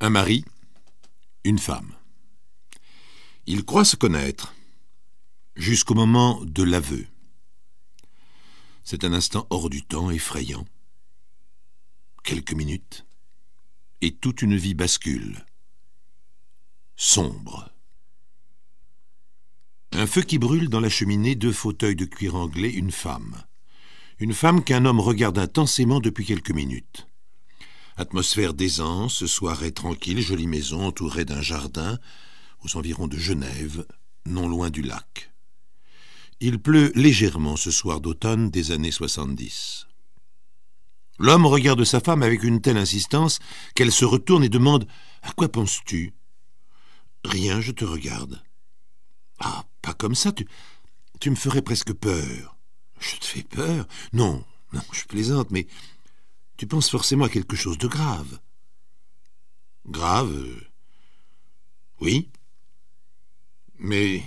Un mari, une femme. Ils croient se connaître, jusqu'au moment de l'aveu. C'est un instant hors du temps, effrayant. Quelques minutes, et toute une vie bascule. Sombre. Un feu qui brûle dans la cheminée, 2 fauteuils de cuir anglais, une femme. Une femme qu'un homme regarde intensément depuis quelques minutes. Atmosphère d'aisance, soirée tranquille, jolie maison entourée d'un jardin, aux environs de Genève, non loin du lac. Il pleut légèrement ce soir d'automne des années 70. L'homme regarde sa femme avec une telle insistance qu'elle se retourne et demande « À quoi penses-tu » ?« Rien, je te regarde. »« Ah, pas comme ça, tu me ferais presque peur. »« Je te fais peur ? Non, je plaisante, mais tu penses forcément à quelque chose de grave. »« Grave ? Oui. Mais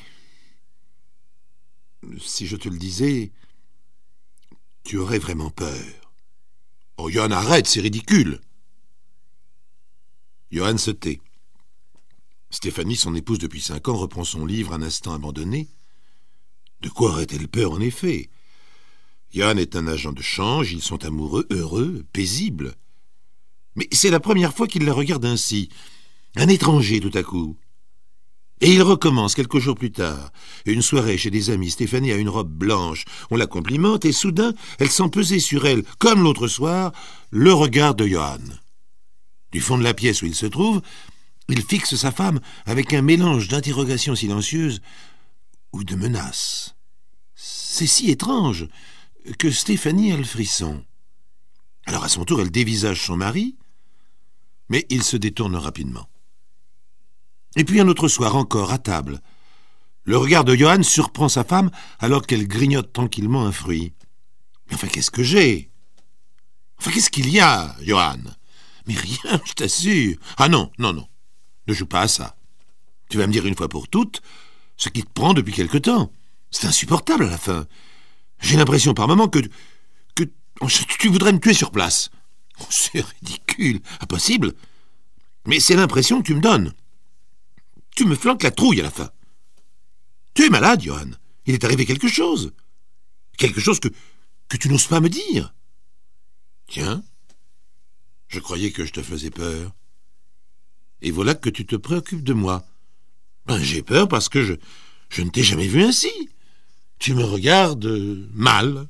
si je te le disais, tu aurais vraiment peur. » « Oh, Johan, arrête, c'est ridicule !» Johan se tait. Stéphanie, son épouse depuis 5 ans, reprend son livre un instant abandonné. De quoi aurait-elle peur, en effet? Johan est un agent de change, ils sont amoureux, heureux, paisibles. Mais c'est la première fois qu'il la regarde ainsi, un étranger tout à coup. Et il recommence quelques jours plus tard. Une soirée chez des amis, Stéphanie a une robe blanche. On la complimente et soudain, elle sent peser sur elle, comme l'autre soir, le regard de Johan. Du fond de la pièce où il se trouve, il fixe sa femme avec un mélange d'interrogations silencieuses ou de menaces. C'est si étrange que Stéphanie a le frisson. Alors à son tour, elle dévisage son mari, mais il se détourne rapidement. Et puis un autre soir encore, à table. Le regard de Johan surprend sa femme alors qu'elle grignote tranquillement un fruit. « Mais enfin, qu'est-ce que j'ai ? Enfin, qu'est-ce qu'il y a, Johan ? Mais rien, je t'assure. Ah non, ne joue pas à ça. Tu vas me dire une fois pour toutes ce qui te prend depuis quelque temps. C'est insupportable à la fin. J'ai l'impression par moments que tu voudrais me tuer sur place. Oh, c'est ridicule, impossible. Mais c'est l'impression que tu me donnes. Tu me flanques la trouille à la fin. Tu es malade, Johan. Il est arrivé quelque chose. Quelque chose que tu n'oses pas me dire. Tiens, je croyais que je te faisais peur. Et voilà que tu te préoccupes de moi. Ben, j'ai peur parce que je ne t'ai jamais vu ainsi. Tu me regardes mal.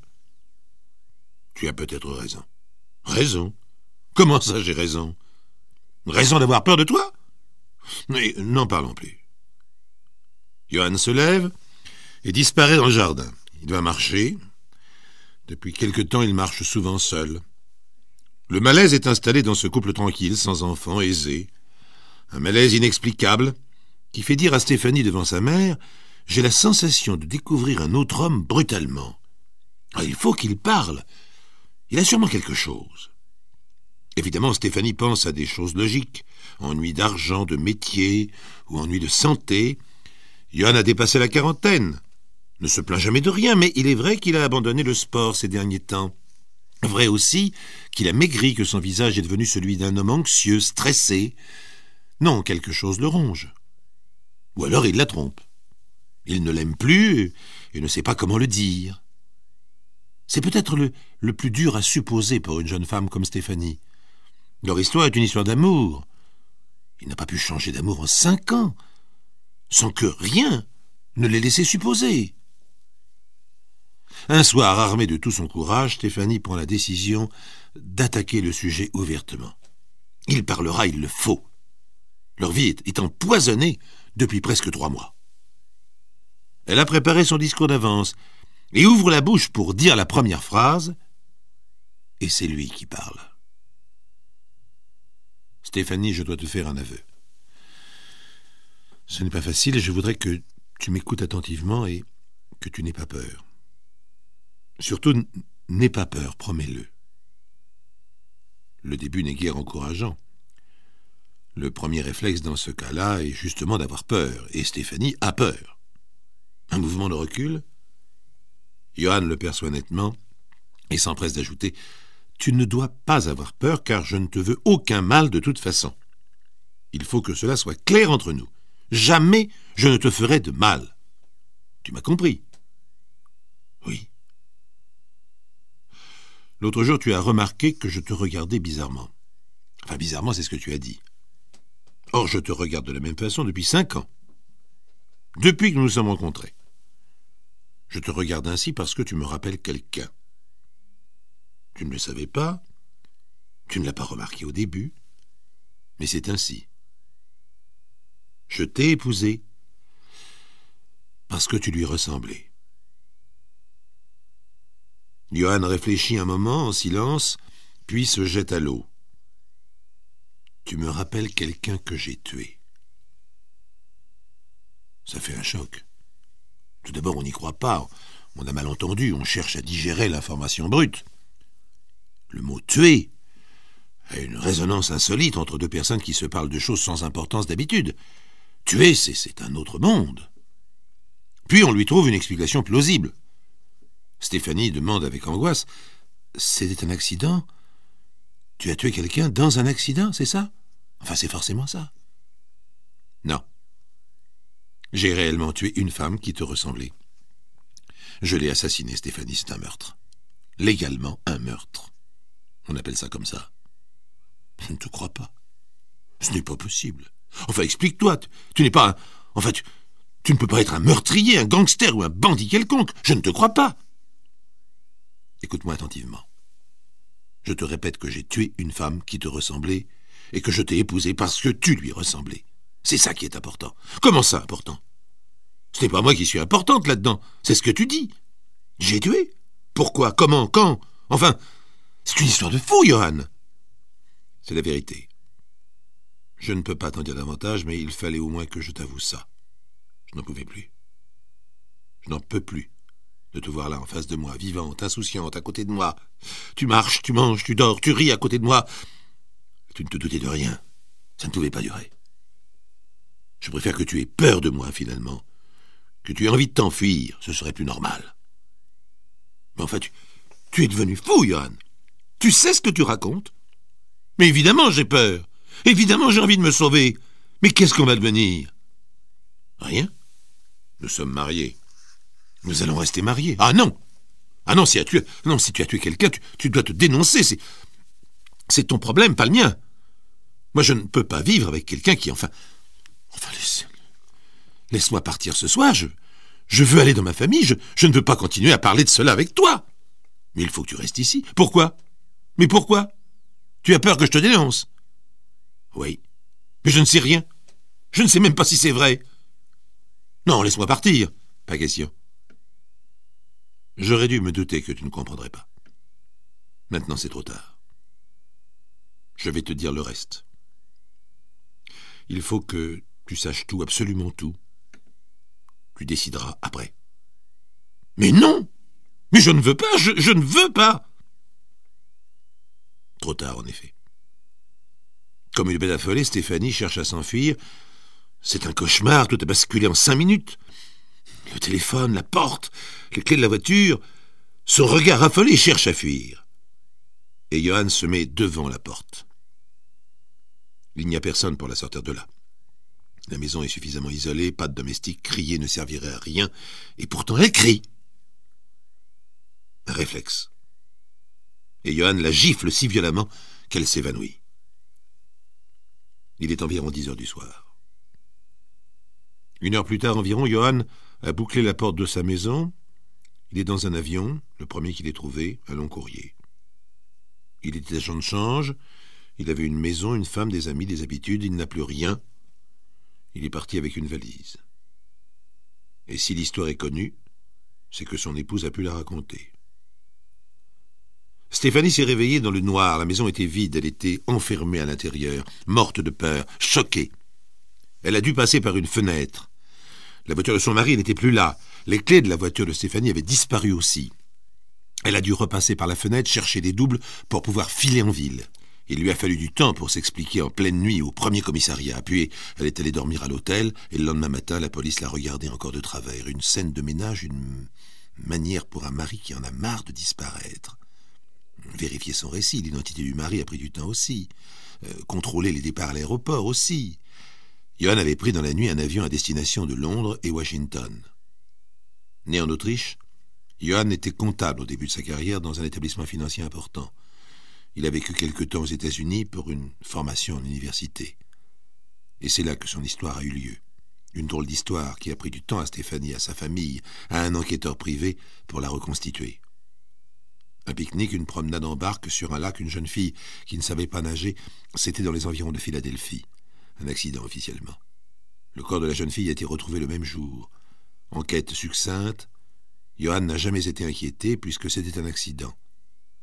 Tu as peut-être raison. Raison ? Comment ça, j'ai raison ? Raison d'avoir peur de toi ? Mais n'en parlons plus. Johan se lève et disparaît dans le jardin. Il va marcher. Depuis quelque temps, il marche souvent seul. Le malaise est installé dans ce couple tranquille, sans enfants, aisé. Un malaise inexplicable qui fait dire à Stéphanie devant sa mère « J'ai la sensation de découvrir un autre homme brutalement. Ah, il faut qu'il parle. Il a sûrement quelque chose. » Évidemment, Stéphanie pense à des choses logiques. Ennui d'argent, de métier, ou ennui de santé. Johan a dépassé la quarantaine. Ne se plaint jamais de rien, mais il est vrai qu'il a abandonné le sport ces derniers temps. Vrai aussi qu'il a maigri, que son visage est devenu celui d'un homme anxieux, stressé. Non, quelque chose le ronge. Ou alors il la trompe. Il ne l'aime plus et ne sait pas comment le dire. C'est peut-être le plus dur à supposer pour une jeune femme comme Stéphanie. Leur histoire est une histoire d'amour. Il n'a pas pu changer d'amour en 5 ans, sans que rien ne l'ait laissé supposer. Un soir, armé de tout son courage, Stéphanie prend la décision d'attaquer le sujet ouvertement. Il parlera, il le faut. Leur vie est empoisonnée depuis presque 3 mois. Elle a préparé son discours d'avance et ouvre la bouche pour dire la première phrase, et c'est lui qui parle. Stéphanie, je dois te faire un aveu. Ce n'est pas facile et je voudrais que tu m'écoutes attentivement et que tu n'aies pas peur. Surtout, n'aie pas peur, promets-le. Le début n'est guère encourageant. Le premier réflexe dans ce cas-là est justement d'avoir peur, et Stéphanie a peur. Un mouvement de recul. Johan le perçoit nettement et s'empresse d'ajouter « Tu ne dois pas avoir peur car je ne te veux aucun mal de toute façon. » Il faut que cela soit clair entre nous. Jamais je ne te ferai de mal. Tu m'as compris? Oui. L'autre jour, tu as remarqué que je te regardais bizarrement. Enfin, bizarrement, c'est ce que tu as dit. Or, je te regarde de la même façon depuis 5 ans. Depuis que nous nous sommes rencontrés. Je te regarde ainsi parce que tu me rappelles quelqu'un. Tu ne le savais pas, tu ne l'as pas remarqué au début, mais c'est ainsi. Je t'ai épousé parce que tu lui ressemblais. Johann réfléchit un moment en silence, puis se jette à l'eau. Tu me rappelles quelqu'un que j'ai tué. Ça fait un choc. Tout d'abord, on n'y croit pas. On a mal entendu, on cherche à digérer l'information brute. Le mot « tuer » a une résonance insolite entre deux personnes qui se parlent de choses sans importance d'habitude. Tuer, c'est un autre monde. Puis on lui trouve une explication plausible. Stéphanie demande avec angoisse « C'était un accident? Tu as tué quelqu'un dans un accident, c'est ça? Enfin, c'est forcément ça. » Non. J'ai réellement tué une femme qui te ressemblait. Je l'ai assassinée, Stéphanie, c'est un meurtre. Légalement, un meurtre. On appelle ça comme ça. Je ne te crois pas. Ce n'est pas possible. Enfin, explique-toi. Tu n'es pas un... Enfin, tu ne peux pas être un meurtrier, un gangster ou un bandit quelconque. Je ne te crois pas. Écoute-moi attentivement. Je te répète que j'ai tué une femme qui te ressemblait et que je t'ai épousée parce que tu lui ressemblais. C'est ça qui est important. Comment ça, important? Ce n'est pas moi qui suis importante là-dedans. C'est ce que tu dis. J'ai tué. Pourquoi? Comment? Quand? Enfin, c'est une histoire de fou, Johann. C'est la vérité. Je ne peux pas t'en dire davantage, mais il fallait au moins que je t'avoue ça. Je n'en pouvais plus. Je n'en peux plus de te voir là en face de moi, vivante, insouciante, à côté de moi. Tu marches, tu manges, tu dors, tu ris à côté de moi. Tu ne te doutais de rien. Ça ne pouvait pas durer. Je préfère que tu aies peur de moi, finalement. Que tu aies envie de t'enfuir, ce serait plus normal. Mais enfin, tu es devenu fou, Johann. Tu sais ce que tu racontes? Mais évidemment, j'ai peur. Évidemment, j'ai envie de me sauver. Mais qu'est-ce qu'on va devenir? Rien. Nous sommes mariés. Nous allons rester mariés. Ah non! Ah non, si tu as tué quelqu'un, tu dois te dénoncer. C'est ton problème, pas le mien. Moi, je ne peux pas vivre avec quelqu'un qui, enfin, laisse-moi partir ce soir. Je veux aller dans ma famille. Je ne veux pas continuer à parler de cela avec toi. Mais il faut que tu restes ici. Pourquoi? Mais pourquoi? Tu as peur que je te dénonce? Oui. Mais je ne sais rien. Je ne sais même pas si c'est vrai. Non, laisse-moi partir. Pas question. J'aurais dû me douter que tu ne comprendrais pas. Maintenant, c'est trop tard. Je vais te dire le reste. Il faut que tu saches tout, absolument tout. Tu décideras après. Mais non! Mais je ne veux pas, je ne veux pas! Trop tard, en effet. Comme une bête affolée, Stéphanie cherche à s'enfuir. C'est un cauchemar, tout a basculé en 5 minutes. Le téléphone, la porte, les clés de la voiture. Son regard affolé cherche à fuir. Et Johann se met devant la porte. Il n'y a personne pour la sortir de là. La maison est suffisamment isolée, pas de domestique, crier ne servirait à rien, et pourtant elle crie. Un réflexe. Et Johann la gifle si violemment qu'elle s'évanouit. Il est environ 10 heures du soir. 1 heure plus tard environ, Johann a bouclé la porte de sa maison. Il est dans un avion, le premier qu'il ait trouvé, un long courrier. Il était agent de change, il avait une maison, une femme, des amis, des habitudes, il n'a plus rien. Il est parti avec une valise. Et si l'histoire est connue, c'est que son épouse a pu la raconter. Stéphanie s'est réveillée dans le noir, la maison était vide, elle était enfermée à l'intérieur, morte de peur, choquée. Elle a dû passer par une fenêtre. La voiture de son mari n'était plus là. Les clés de la voiture de Stéphanie avaient disparu aussi. Elle a dû repasser par la fenêtre, chercher des doubles pour pouvoir filer en ville. Il lui a fallu du temps pour s'expliquer en pleine nuit au premier commissariat. Puis elle est allée dormir à l'hôtel et le lendemain matin, la police l'a regardée encore de travers. Une scène de ménage, une manière pour un mari qui en a marre de disparaître. Vérifier son récit, l'identité du mari a pris du temps aussi. contrôler les départs à l'aéroport aussi. Johann avait pris dans la nuit un avion à destination de Londres et Washington. Né en Autriche, Johann était comptable au début de sa carrière dans un établissement financier important. Il a vécu quelque temps aux États-Unis pour une formation en université. Et c'est là que son histoire a eu lieu. Une drôle d'histoire qui a pris du temps à Stéphanie, à sa famille, à un enquêteur privé pour la reconstituer. Un pique-nique, une promenade en barque sur un lac, une jeune fille qui ne savait pas nager, c'était dans les environs de Philadelphie. Un accident officiellement. Le corps de la jeune fille a été retrouvé le même jour. Enquête succincte, Johann n'a jamais été inquiété puisque c'était un accident.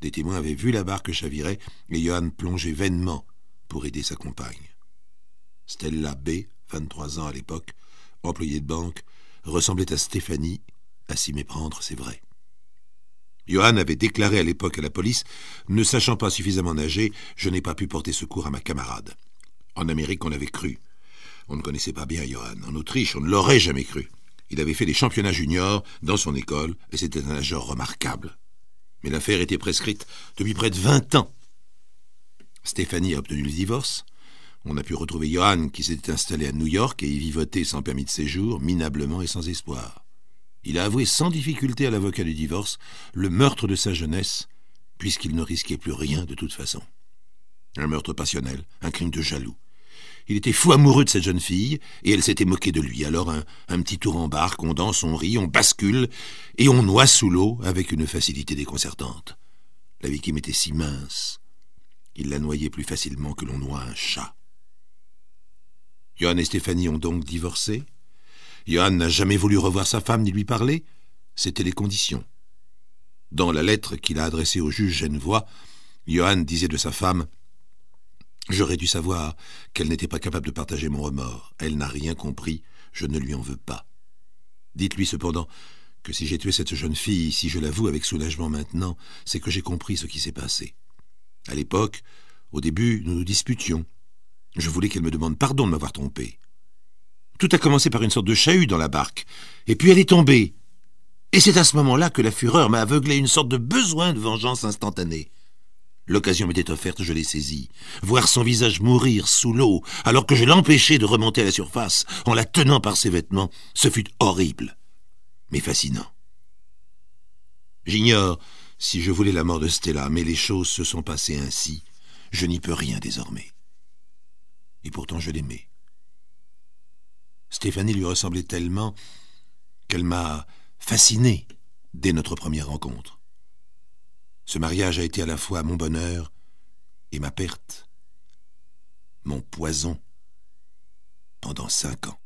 Des témoins avaient vu la barque chavirer et Johann plongeait vainement pour aider sa compagne. Stella B., 23 ans à l'époque, employée de banque, ressemblait à Stéphanie, à s'y méprendre, c'est vrai. Johann avait déclaré à l'époque à la police « Ne sachant pas suffisamment nager, je n'ai pas pu porter secours à ma camarade. » En Amérique, on l'avait cru. On ne connaissait pas bien Johann. En Autriche, on ne l'aurait jamais cru. Il avait fait des championnats juniors dans son école et c'était un nageur remarquable. Mais l'affaire était prescrite depuis près de 20 ans. Stéphanie a obtenu le divorce. On a pu retrouver Johann qui s'était installé à New York et y vivotait sans permis de séjour, minablement et sans espoir. Il a avoué sans difficulté à l'avocat du divorce le meurtre de sa jeunesse, puisqu'il ne risquait plus rien de toute façon. Un meurtre passionnel, un crime de jaloux. Il était fou amoureux de cette jeune fille, et elle s'était moquée de lui. Alors un petit tour en barque, on danse, on rit, on bascule, et on noie sous l'eau avec une facilité déconcertante. La victime était si mince, il la noyait plus facilement que l'on noie un chat. Johann et Stéphanie ont donc divorcé. Johann n'a jamais voulu revoir sa femme ni lui parler. C'étaient les conditions. Dans la lettre qu'il a adressée au juge genevois, Johann disait de sa femme « J'aurais dû savoir qu'elle n'était pas capable de partager mon remords. Elle n'a rien compris, je ne lui en veux pas. Dites-lui cependant que si j'ai tué cette jeune fille, si je l'avoue avec soulagement maintenant, c'est que j'ai compris ce qui s'est passé. À l'époque, au début, nous nous disputions. Je voulais qu'elle me demande pardon de m'avoir trompé. Tout a commencé par une sorte de chahut dans la barque, et puis elle est tombée. Et c'est à ce moment-là que la fureur m'a aveuglé, une sorte de besoin de vengeance instantanée. L'occasion m'était offerte, je l'ai saisie. Voir son visage mourir sous l'eau, alors que je l'empêchais de remonter à la surface, en la tenant par ses vêtements, ce fut horrible, mais fascinant. J'ignore si je voulais la mort de Stella, mais les choses se sont passées ainsi. Je n'y peux rien désormais. Et pourtant je l'aimais. Stéphanie lui ressemblait tellement qu'elle m'a fasciné dès notre première rencontre. Ce mariage a été à la fois mon bonheur et ma perte, mon poison pendant 5 ans.